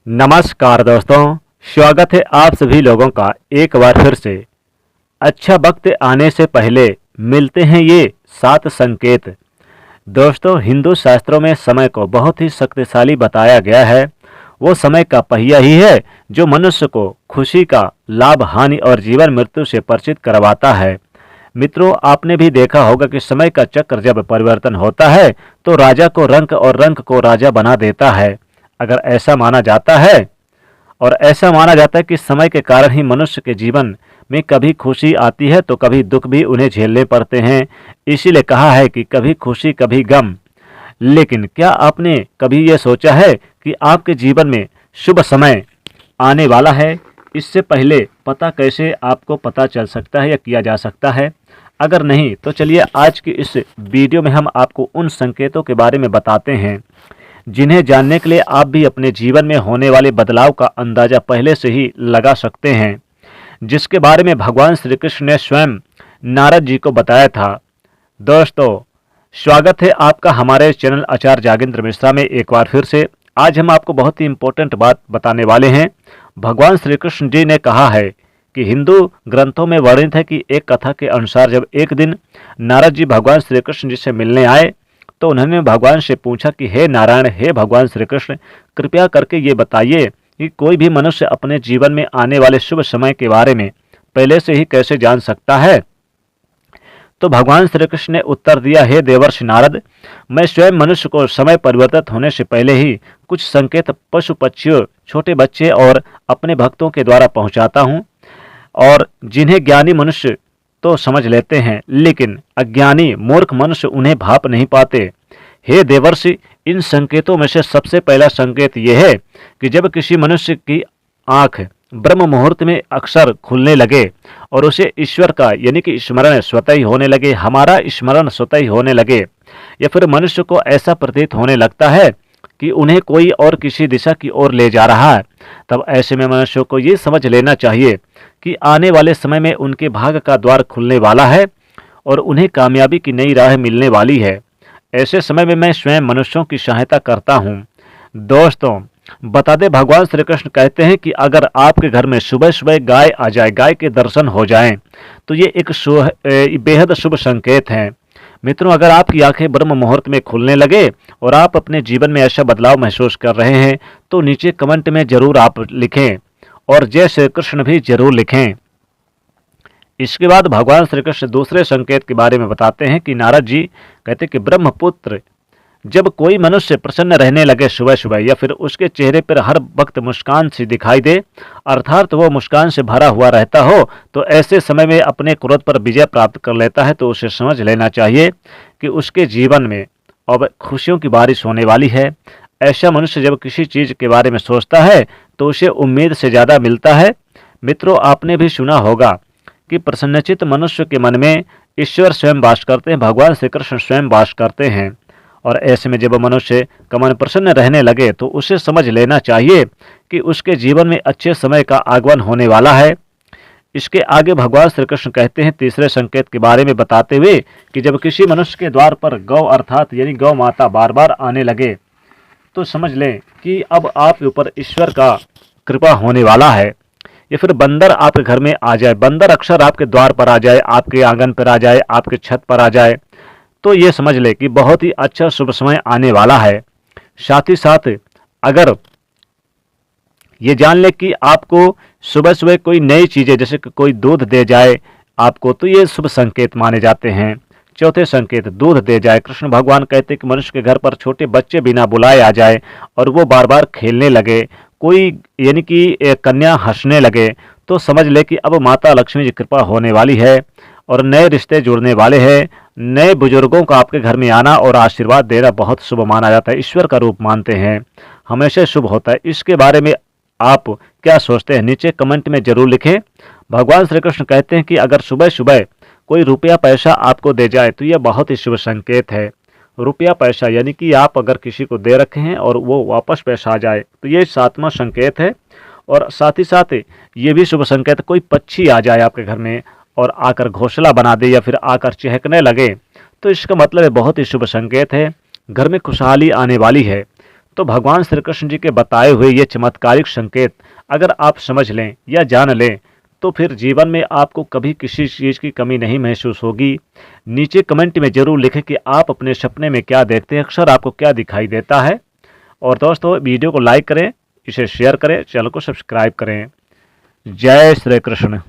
नमस्कार दोस्तों, स्वागत है आप सभी लोगों का एक बार फिर से। अच्छा वक्त आने से पहले मिलते हैं ये 7 संकेत। दोस्तों, हिंदू शास्त्रों में समय को बहुत ही शक्तिशाली बताया गया है। वो समय का पहिया ही है जो मनुष्य को खुशी का, लाभ, हानि और जीवन मृत्यु से परिचित करवाता है। मित्रों, आपने भी देखा होगा कि समय का चक्र जब परिवर्तन होता है तो राजा को रंक और रंक को राजा बना देता है। अगर ऐसा माना जाता है और ऐसा माना जाता है कि समय के कारण ही मनुष्य के जीवन में कभी खुशी आती है तो कभी दुख भी उन्हें झेलने पड़ते हैं। इसीलिए कहा है कि कभी खुशी कभी गम। लेकिन क्या आपने कभी यह सोचा है कि आपके जीवन में शुभ समय आने वाला है? इससे पहले पता कैसे आपको पता चल सकता है या किया जा सकता है? अगर नहीं तो चलिए आज की इस वीडियो में हम आपको उन संकेतों के बारे में बताते हैं जिन्हें जानने के लिए आप भी अपने जीवन में होने वाले बदलाव का अंदाजा पहले से ही लगा सकते हैं, जिसके बारे में भगवान श्री कृष्ण ने स्वयं नारद जी को बताया था। दोस्तों, स्वागत है आपका हमारे चैनल आचार्य जागेंद्र मिश्रा में एक बार फिर से। आज हम आपको बहुत ही इम्पोर्टेंट बात बताने वाले हैं। भगवान श्री कृष्ण जी ने कहा है कि हिंदू ग्रंथों में वर्णित है कि एक कथा के अनुसार जब एक दिन नारद जी भगवान श्री कृष्ण जी से मिलने आए तो उन्होंने भगवान से पूछा कि हे नारायण, हे भगवान श्री कृष्ण, कृपया करके ये बताइए कि कोई भी मनुष्य अपने जीवन में आने वाले शुभ समय के बारे में पहले से ही कैसे जान सकता है? तो भगवान श्री कृष्ण ने उत्तर दिया, हे देवर्षि नारद, मैं स्वयं मनुष्य को समय परिवर्तित होने से पहले ही कुछ संकेत पशु पक्षियों, छोटे बच्चे और अपने भक्तों के द्वारा पहुंचाता हूं, और जिन्हें ज्ञानी मनुष्य तो समझ लेते हैं, लेकिन अज्ञानी मूर्ख मनुष्य उन्हें भाप नहीं पाते। हे देवर्षि, इन संकेतों में से सबसे पहला संकेत यह है कि जब किसी मनुष्य की आंख ब्रह्म मुहूर्त में अक्सर खुलने लगे और उसे ईश्वर का यानी कि स्मरण स्वतः ही होने लगे, हमारा स्मरण स्वतः ही होने लगे, या फिर मनुष्य को ऐसा प्रतीत होने लगता है कि उन्हें कोई और किसी दिशा की ओर ले जा रहा है, तब ऐसे में मनुष्य को ये समझ लेना चाहिए कि आने वाले समय में उनके भाग्य का द्वार खुलने वाला है और उन्हें कामयाबी की नई राह मिलने वाली है। ऐसे समय में मैं स्वयं मनुष्यों की सहायता करता हूँ। दोस्तों, बता दें, भगवान श्री कृष्ण कहते हैं कि अगर आपके घर में सुबह सुबह गाय आ जाए, गाय के दर्शन हो जाएं, तो ये एक बेहद शुभ संकेत है। मित्रों, अगर आपकी आंखें ब्रह्म मुहूर्त में खुलने लगे और आप अपने जीवन में ऐसा बदलाव महसूस कर रहे हैं तो नीचे कमेंट में जरूर आप लिखें और जय श्री कृष्ण भी जरूर लिखें। इसके बाद भगवान श्री कृष्ण दूसरे संकेत के बारे में बताते हैं कि नारद जी कहते कि ब्रह्मपुत्र, जब कोई मनुष्य प्रसन्न रहने लगे सुबह सुबह, या फिर उसके चेहरे पर हर वक्त मुस्कान सी दिखाई दे, अर्थात वो मुस्कान से भरा हुआ रहता हो, तो ऐसे समय में अपने क्रोध पर विजय प्राप्त कर लेता है, तो उसे समझ लेना चाहिए कि उसके जीवन में अब खुशियों की बारिश होने वाली है। ऐसा मनुष्य जब किसी चीज़ के बारे में सोचता है तो उसे उम्मीद से ज़्यादा मिलता है। मित्रों, आपने भी सुना होगा कि प्रसन्नचित्त मनुष्य के मन में ईश्वर स्वयं वास करते हैं, भगवान श्री कृष्ण स्वयं वास करते हैं। और ऐसे में जब मनुष्य का मन प्रसन्न रहने लगे तो उसे समझ लेना चाहिए कि उसके जीवन में अच्छे समय का आगमन होने वाला है। इसके आगे भगवान श्री कृष्ण कहते हैं तीसरे संकेत के बारे में बताते हुए कि जब किसी मनुष्य के द्वार पर गौ अर्थात यानी गौ माता बार बार आने लगे तो समझ लें कि अब आपके ऊपर ईश्वर का कृपा होने वाला है। या फिर बंदर आपके घर में आ जाए, बंदर अक्सर आपके द्वार पर आ जाए, आपके आंगन पर आ जाए, आपके छत पर आ जाए, तो ये समझ ले कि बहुत ही अच्छा शुभ समय आने वाला है। साथ ही साथ अगर ये जान ले कि आपको सुबह सुबह कोई नई चीज़ें जैसे कि कोई दूध दे जाए आपको, तो ये शुभ संकेत माने जाते हैं। चौथे संकेत, दूध दे जाए। कृष्ण भगवान कहते हैं कि मनुष्य के घर पर छोटे बच्चे बिना बुलाए आ जाए और वो बार बार खेलने लगे, कोई यानी कि एक कन्या हंसने लगे, तो समझ ले कि अब माता लक्ष्मी की कृपा होने वाली है और नए रिश्ते जुड़ने वाले हैं। नए बुजुर्गों का आपके घर में आना और आशीर्वाद देना बहुत शुभ माना जाता है, ईश्वर का रूप मानते हैं, हमेशा शुभ होता है। इसके बारे में आप क्या सोचते हैं, नीचे कमेंट में जरूर लिखें। भगवान श्री कृष्ण कहते हैं कि अगर सुबह सुबह कोई रुपया पैसा आपको दे जाए तो यह बहुत ही शुभ संकेत है। रुपया पैसा यानी कि आप अगर किसी को दे रखे हैं और वो वापस पैसा आ जाए, तो ये 7वां संकेत है। और साथ ही साथ ये भी शुभ संकेत, कोई पक्षी आ जाए आपके घर में और आकर घोंसला बना दे या फिर आकर चहकने लगे, तो इसका मतलब बहुत ही शुभ संकेत है, घर में खुशहाली आने वाली है। तो भगवान श्री कृष्ण जी के बताए हुए ये चमत्कारिक संकेत अगर आप समझ लें या जान लें तो फिर जीवन में आपको कभी किसी चीज़ की कमी नहीं महसूस होगी। नीचे कमेंट में ज़रूर लिखें कि आप अपने सपने में क्या देखते हैं, अक्सर आपको क्या दिखाई देता है। और दोस्तों वीडियो को लाइक करें, इसे शेयर करें, चैनल को सब्सक्राइब करें। जय श्री कृष्ण।